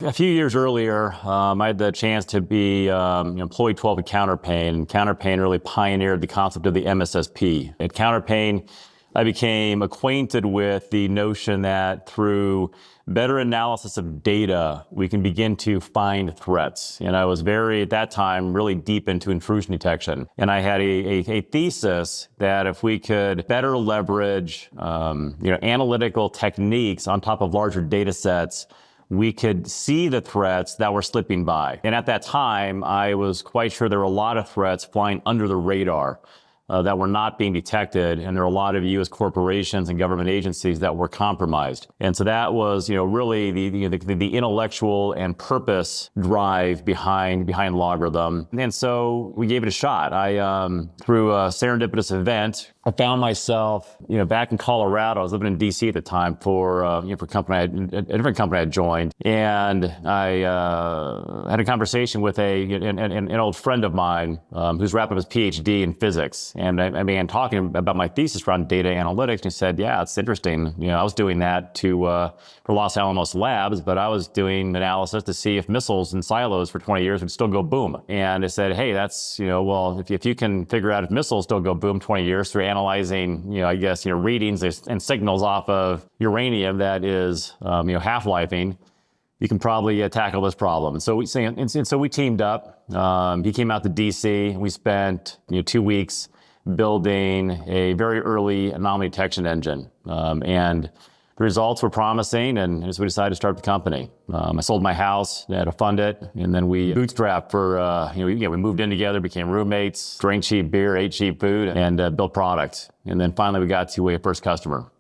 A few years earlier, I had the chance to be employee 12 at Counterpane, and Counterpane really pioneered the concept of the MSSP. At Counterpane, I became acquainted with the notion that through better analysis of data, we can begin to find threats. And I was at that time, really deep into intrusion detection. And I had a thesis that if we could better leverage, analytical techniques on top of larger data sets, we could see the threats that were slipping by. And at that time, I was quite sure there were a lot of threats flying under the radar that were not being detected. And there were a lot of U.S. corporations and government agencies that were compromised. And so that was, really the intellectual and purpose drive behind LogRhythm. And so we gave it a shot. Through a serendipitous event, I found myself, back in Colorado. I was living in D.C. at the time for a different company I had joined, and I had a conversation with an old friend of mine who's wrapping up his PhD in physics, and I began talking about my thesis around data analytics. And he said, "Yeah, it's interesting. I was doing that for Los Alamos Labs, but I was doing analysis to see if missiles in silos for 20 years would still go boom." And I said, "Hey, that's well, if you can figure out if missiles still go boom 20 years through analyzing, readings and signals off of uranium that is, half-lifing, you can probably tackle this problem." And so we teamed up. He came out to DC, and we spent 2 weeks building a very early anomaly detection engine. And the results were promising, and so we decided to start the company. I sold my house, I had to fund it, and then we bootstrapped we moved in together, became roommates, drank cheap beer, ate cheap food, and built products. And then finally we got to a first customer.